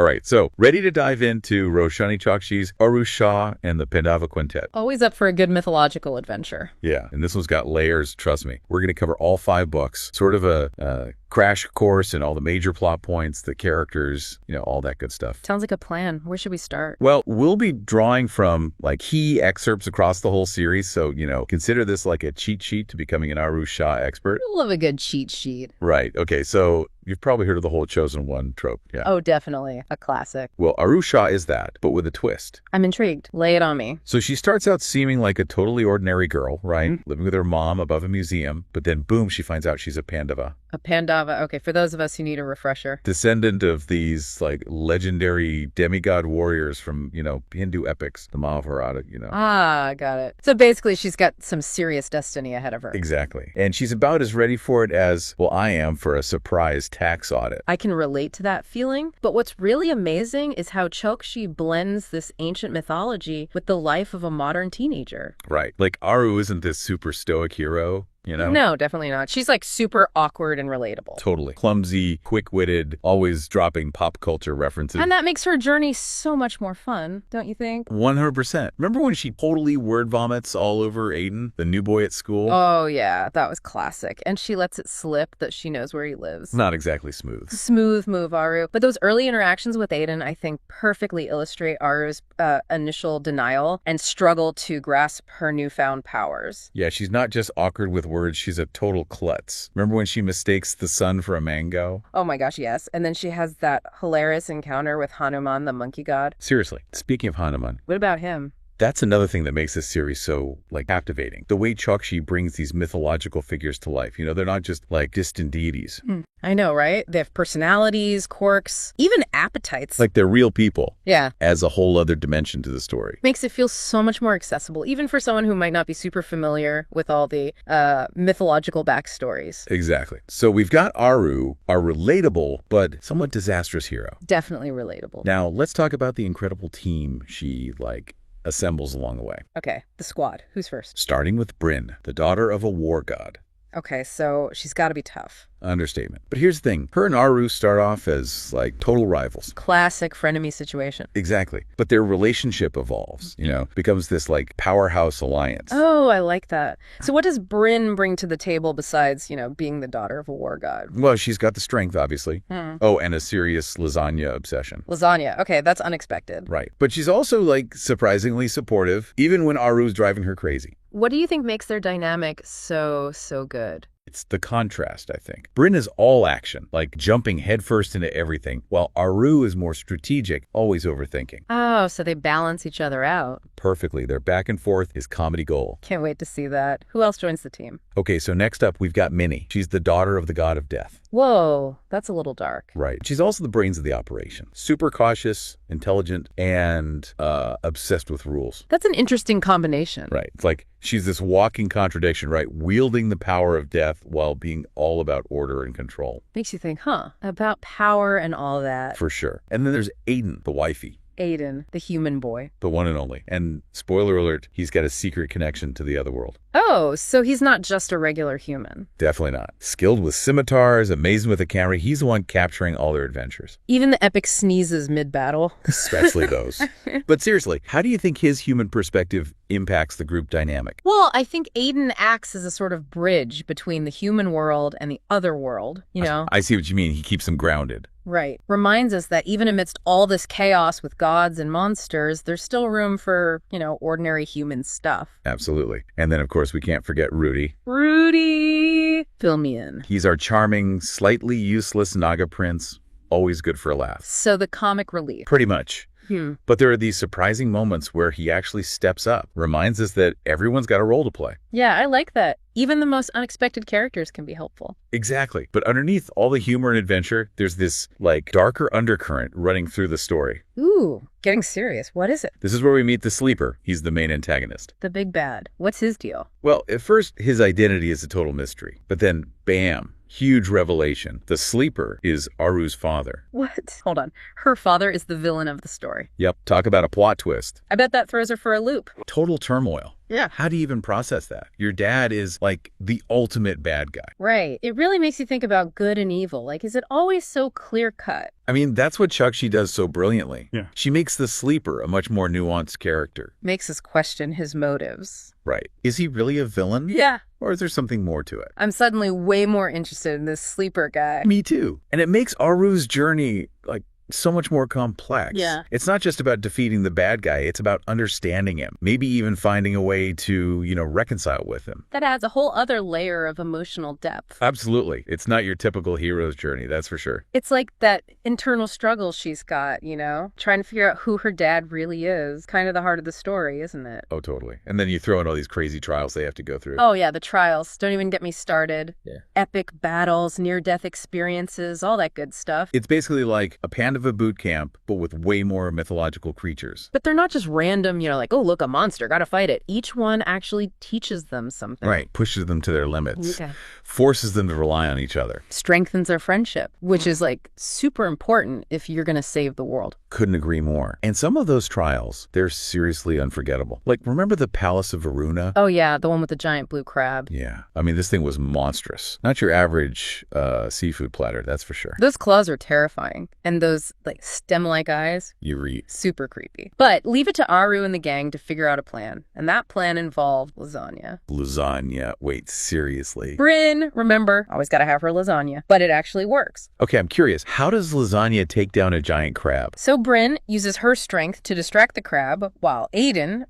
All right, so ready to dive into Roshani Chokshi's Aru Shah and the Pandava Quintet. Always up for a good mythological adventure. Yeah, and this one's got layers, trust me. We're going to cover all 5 books, sort of a crash course in all the major plot points, the characters, all that good stuff. Sounds like a plan. Where should we start? Well, we'll be drawing from key excerpts across the whole series, so, consider this like a cheat sheet to becoming an Aru Shah expert. I love a good cheat sheet. Right, okay, so you've probably heard of the whole Chosen One trope, yeah. Oh, definitely. A classic. Well, Aru Shah is that, but with a twist. I'm intrigued. Lay it on me. So she starts out seeming like a totally ordinary girl, right? Living with her mom above a museum, but then boom, she finds out she's a Pandava. A Pandava. Okay, for those of us who need a refresher. Descendant of these legendary demigod warriors from, Hindu epics, the Mahabharata, Ah, got it. So basically she's got some serious destiny ahead of her. Exactly. And she's about as ready for it as, well, I am for a surprise tax audit. I can relate to that feeling, but what's really amazing is how Chokshi blends this ancient mythology with the life of a modern teenager. Right. Aru isn't this super stoic hero. No, definitely not. She's super awkward and relatable. Totally. Clumsy, quick-witted, always dropping pop culture references. And that makes her journey so much more fun, don't you think? 100%. Remember when she totally word vomits all over Aiden, the new boy at school? Oh, yeah, that was classic. And she lets it slip that she knows where he lives. Not exactly smooth. Smooth move, Aru. But those early interactions with Aiden, I think, perfectly illustrate Aru's initial denial and struggle to grasp her newfound powers. Yeah, she's not just awkward with words, she's a total klutz. Remember when she mistakes the sun for a mango? Oh my gosh, yes. And then she has that hilarious encounter with Hanuman, the monkey god. Seriously, speaking of Hanuman. What about him? That's another thing that makes this series so, captivating. The way Chokshi brings these mythological figures to life. They're not just, distant deities. I know, right? They have personalities, quirks, even appetites. They're real people. Yeah. Adds a whole other dimension to the story. Makes it feel so much more accessible, even for someone who might not be super familiar with all the mythological backstories. Exactly. So we've got Aru, our relatable but somewhat disastrous hero. Definitely relatable. Now, let's talk about the incredible team she, assembles along the way. Okay, the squad. Who's first? Starting with Bryn, the daughter of a war god. Okay, so she's got to be tough. Understatement. But here's the thing. Her and Aru start off as, total rivals. Classic frenemy situation. Exactly. But their relationship evolves, becomes this, powerhouse alliance. Oh, I like that. So what does Bryn bring to the table besides, being the daughter of a war god? Well, she's got the strength, obviously. Oh, and a serious lasagna obsession. Lasagna. Okay, that's unexpected. Right. But she's also, surprisingly supportive, even when Aru's driving her crazy. What do you think makes their dynamic so good? It's the contrast, I think. Bryn is all action, jumping headfirst into everything, while Aru is more strategic, always overthinking. Oh, so they balance each other out. Perfectly. Their back and forth is comedy gold. Can't wait to see that. Who else joins the team? Okay, so next up, we've got Minnie. She's the daughter of the god of death. Whoa, that's a little dark. Right. She's also the brains of the operation. Super cautious, intelligent, and obsessed with rules. That's an interesting combination. Right. It's she's this walking contradiction, right? Wielding the power of death while being all about order and control. Makes you think, about power and all that. For sure. And then there's Aiden, the wifey. Aiden, the human boy. The one and only. And spoiler alert, he's got a secret connection to the other world. Oh, so he's not just a regular human. Definitely not. Skilled with scimitars, amazing with a camera. He's the one capturing all their adventures. Even the epic sneezes mid-battle. Especially those. But seriously, how do you think his human perspective impacts the group dynamic? Well, I think Aiden acts as a sort of bridge between the human world and the other world, I see what you mean. He keeps them grounded. Right. Reminds us that even amidst all this chaos with gods and monsters, there's still room for, ordinary human stuff. Absolutely. And then, of course, we can't forget Rudy. Rudy! Fill me in. He's our charming, slightly useless Naga prince. Always good for a laugh. So the comic relief. Pretty much. But there are these surprising moments where he actually steps up, reminds us that everyone's got a role to play. Yeah, I like that. Even the most unexpected characters can be helpful. Exactly. But underneath all the humor and adventure, there's this, darker undercurrent running through the story. Ooh, getting serious. What is it? This is where we meet the Sleeper. He's the main antagonist. The big bad. What's his deal? Well, at first, his identity is a total mystery. But then, bam. Huge revelation. The Sleeper is Aru's father. What? Hold on. Her father is the villain of the story. Yep. Talk about a plot twist. I bet that throws her for a loop. Total turmoil. Yeah. How do you even process that? Your dad is like the ultimate bad guy. Right. It really makes you think about good and evil. Like, is it always so clear-cut? I mean, that's what Chokshi does so brilliantly. Yeah. She makes the sleeper a much more nuanced character. Makes us question his motives. Right. Is he really a villain? Yeah. Or is there something more to it? I'm suddenly way more interested in this sleeper guy. Me too. And it makes Aru's journey, like, so much more complex. Yeah. It's not just about defeating the bad guy. It's about understanding him. Maybe even finding a way to, reconcile with him. That adds a whole other layer of emotional depth. Absolutely. It's not your typical hero's journey, that's for sure. It's like that internal struggle she's got, trying to figure out who her dad really is. Kind of the heart of the story, isn't it? Oh, totally. And then you throw in all these crazy trials they have to go through. Oh, yeah, the trials. Don't even get me started. Yeah. Epic battles, near-death experiences, all that good stuff. It's basically like a Pandava boot camp, but with way more mythological creatures. But they're not just random, like, oh, look, a monster, gotta fight it. Each one actually teaches them something. Right. Pushes them to their limits. Okay. Forces them to rely on each other. Strengthens their friendship, which is, like, super important if you're gonna save the world. Couldn't agree more. And some of those trials, they're seriously unforgettable. Like, remember the Palace of Varuna? Oh, yeah, the one with the giant blue crab. Yeah. I mean, this thing was monstrous. Not your average seafood platter, that's for sure. Those claws are terrifying. And those, like, stem-like eyes, You read. super creepy. But leave it to Aru and the gang to figure out a plan. And that plan involved lasagna. Lasagna. Wait, seriously? Bryn, remember, always gotta have her lasagna. But it actually works. Okay, I'm curious. How does lasagna take down a giant crab? So Bryn uses her strength to distract the crab, while Aiden,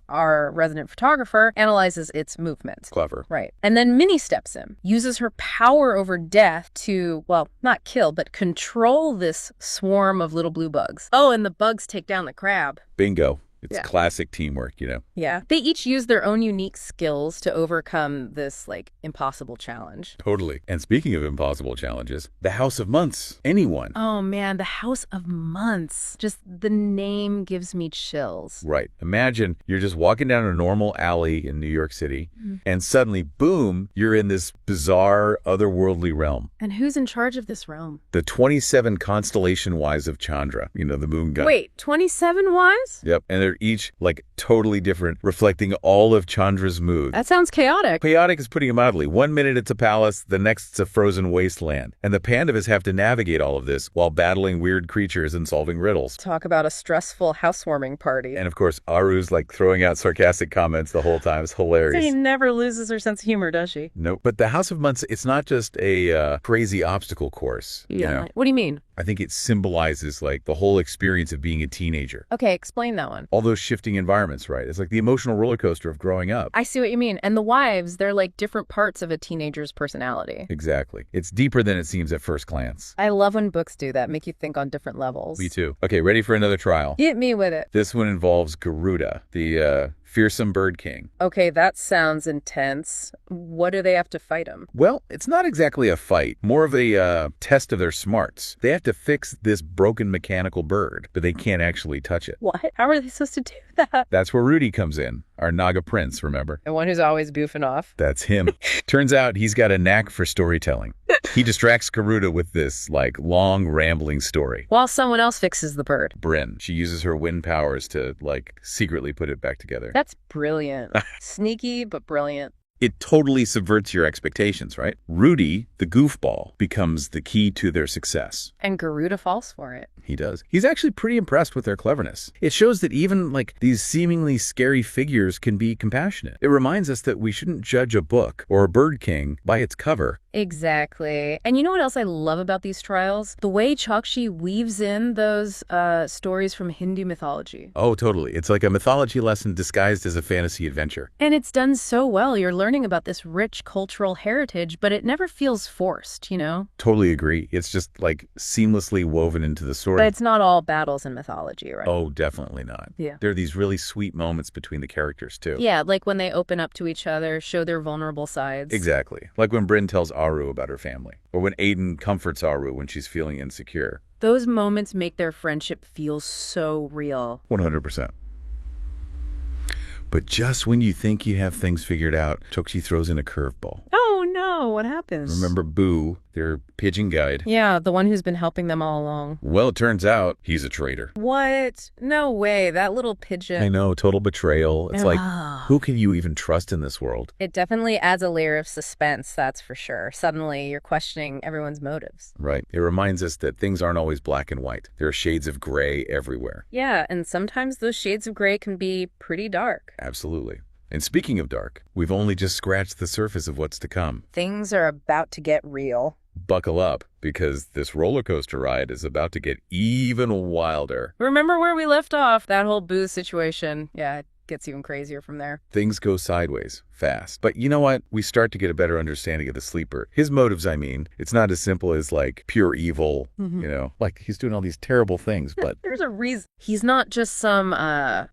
our resident photographer, analyzes its movements. Clever. Right. And then Minnie steps in, uses her power over death to, well, not kill, but control this swarm of little blue bugs. Oh, and the bugs take down the crab. Bingo. It's Yeah. classic teamwork, Yeah. They each use their own unique skills to overcome this, like, impossible challenge. Totally. And speaking of impossible challenges, the House of Months. Anyone. Oh, man, the House of Months. Just the name gives me chills. Right. Imagine you're just walking down a normal alley in New York City, and suddenly, boom, you're in this bizarre, otherworldly realm. And who's in charge of this realm? The 27 constellation wise of Chandra, the moon god. Wait, 27 wise? Yep. And they're each, like, totally different, reflecting all of Chandra's moods. That sounds chaotic. Chaotic is putting it mildly. 1 minute it's a palace, the next it's a frozen wasteland. And the Pandavas have to navigate all of this while battling weird creatures and solving riddles. Talk about a stressful housewarming party. And of course, Aru's like throwing out sarcastic comments the whole time. It's hilarious. She never loses her sense of humor, does she? Nope. But the House of Months, it's not just a crazy obstacle course. What do you mean? I think it symbolizes like the whole experience of being a teenager. Okay, explain that one. All those shifting environments, right? It's like the emotional roller coaster of growing up. I see what you mean. And the wives, they're like different parts of a teenager's personality. Exactly. It's deeper than it seems at first glance. I love when books do that, make you think on different levels. Me too. Okay, ready for another trial? Hit me with it. This one involves Garuda, the fearsome bird king. Okay, that sounds intense. What do they have to fight him? Well, it's not exactly a fight, more of a test of their smarts. They have to fix this broken mechanical bird, but they can't actually touch it. What? How are they supposed to do that? That's where Rudy comes in, our Naga prince, remember? The one who's always goofing off. That's him. Turns out he's got a knack for storytelling. He distracts Garuda with this, like, long, rambling story. While someone else fixes the bird. Bryn. She uses her wind powers to, like, secretly put it back together. That's brilliant. Sneaky, but brilliant. It totally subverts your expectations, right? Rudy, the goofball, becomes the key to their success. And Garuda falls for it. He does. He's actually pretty impressed with their cleverness. It shows that even, like, these seemingly scary figures can be compassionate. It reminds us that we shouldn't judge a book or a bird king by its cover. Exactly. And you know what else I love about these trials? The way Chokshi weaves in those stories from Hindu mythology. Oh, totally. It's like a mythology lesson disguised as a fantasy adventure. And it's done so well. You're learning about this rich cultural heritage, but it never feels forced, Totally agree. It's just, like, seamlessly woven into the story. But it's not all battles in mythology, right? Oh, definitely not. Yeah. There are these really sweet moments between the characters, too. Yeah, like when they open up to each other, show their vulnerable sides. Exactly. Like when Bryn tells Aru about her family, or when Aiden comforts Aru when she's feeling insecure. Those moments make their friendship feel so real. 100%. But just when you think you have things figured out, Chokshi throws in a curveball. Oh, Oh no, what happens? Remember Boo, their pigeon guide? Yeah, the one who's been helping them all along. Well, it turns out he's a traitor. What? No way, that little pigeon. I know, total betrayal. It's like, Ah. who can you even trust in this world? It definitely adds a layer of suspense, that's for sure. Suddenly, you're questioning everyone's motives. Right. It reminds us that things aren't always black and white. There are shades of gray everywhere. Yeah, and sometimes those shades of gray can be pretty dark. Absolutely. And speaking of dark, we've only just scratched the surface of what's to come. Things are about to get real. Buckle up, because this roller coaster ride is about to get even wilder. Remember where we left off? That whole booze situation. Yeah, it gets even crazier from there. Things go sideways, fast. But you know what? We start to get a better understanding of the sleeper. His motives, I mean. It's not as simple as like pure evil, like he's doing all these terrible things, but there's a reason. He's not just some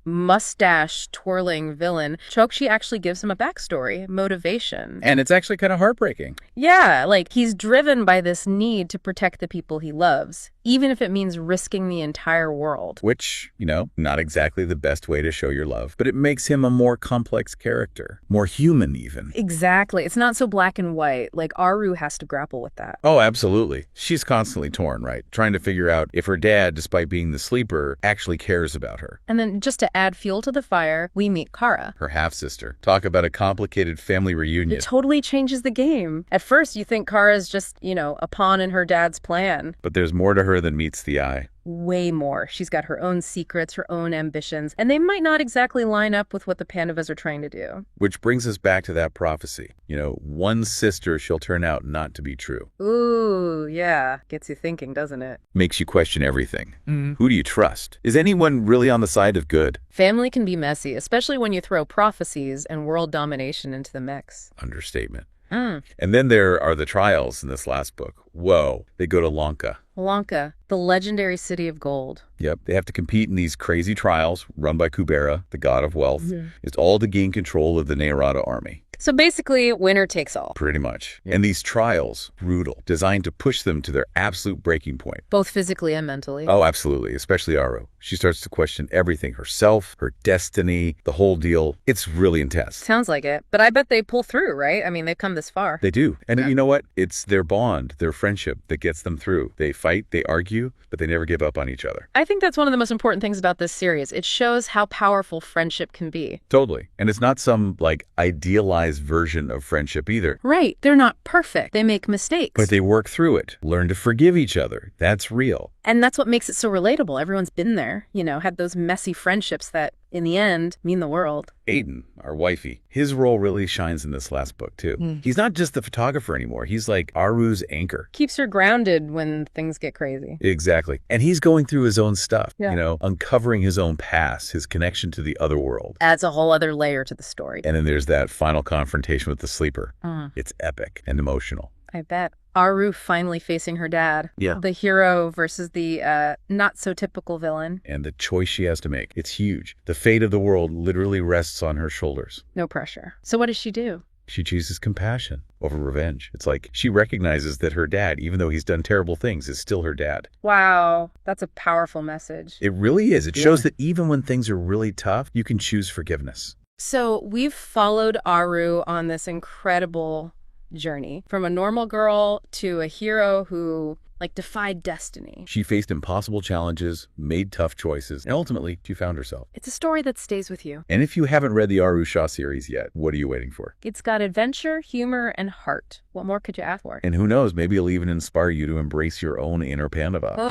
mustache twirling villain. Chokshi actually gives him a backstory, motivation. and it's actually kind of heartbreaking. Yeah, like he's driven by this need to protect the people he loves, even if it means risking the entire world. Which, not exactly the best way to show your love, but it makes him a more complex character, more human even. Exactly. It's not so black and white. Like Aru has to grapple with that. Oh, absolutely. She's constantly torn, right? Trying to figure out if her dad, despite being the sleeper, actually cares about her. And then just to add fuel to the fire, we meet Kara. Her half-sister. Talk about a complicated family reunion. It totally changes the game. At first, you think Kara's just, a pawn in her dad's plan. But there's more to her than meets the eye. Way more. She's got her own secrets, her own ambitions, and they might not exactly line up with what the Pandavas are trying to do. Which brings us back to that prophecy. One sister shall turn out not to be true. Ooh, yeah. Gets you thinking, doesn't it? Makes you question everything. Who do you trust? Is anyone really on the side of good? Family can be messy, especially when you throw prophecies and world domination into the mix. Understatement. And then there are the trials in this last book. Whoa, they go to Lanka. Lanka, the legendary city of gold. Yep, they have to compete in these crazy trials run by Kubera, the god of wealth. It's all to gain control of the Narada army. So basically, winner takes all. Pretty much. And these trials, brutal, designed to push them to their absolute breaking point. Both physically and mentally. Oh, absolutely, especially Aru. She starts to question everything, herself, her destiny, the whole deal. It's really intense. Sounds like it. But I bet they pull through, right? I mean, they've come this far. They do. And you know what? It's their bond, their friendship that gets them through. They fight, they argue, but they never give up on each other. I think that's one of the most important things about this series. It shows how powerful friendship can be. Totally. And it's not some, idealized version of friendship either. Right. They're not perfect. They make mistakes. But they work through it, learn to forgive each other. That's real. And that's what makes it so relatable. Everyone's been there, had those messy friendships that, in the end, mean the world. Aiden, our wifey, his role really shines in this last book, too. He's not just the photographer anymore. He's like Aru's anchor. Keeps her grounded when things get crazy. Exactly. And he's going through his own stuff, Yeah. Uncovering his own past, his connection to the other world. Adds a whole other layer to the story. And then there's that final confrontation with the sleeper. It's epic and emotional. I bet. Aru finally facing her dad. Yeah. The hero versus the not-so-typical villain. And the choice she has to make. It's huge. The fate of the world literally rests on her shoulders. No pressure. So what does she do? She chooses compassion over revenge. It's like she recognizes that her dad, even though he's done terrible things, is still her dad. Wow. That's a powerful message. It really is. It shows that even when things are really tough, you can choose forgiveness. So we've followed Aru on this incredible journey from a normal girl to a hero who defied destiny. She faced impossible challenges, made tough choices, and ultimately she found herself. It's a story that stays with you. And if you haven't read the Aru Shah series yet, what are you waiting for? It's got adventure, humor, and heart. What more could you ask for? And who knows, maybe it'll even inspire you to embrace your own inner Pandava.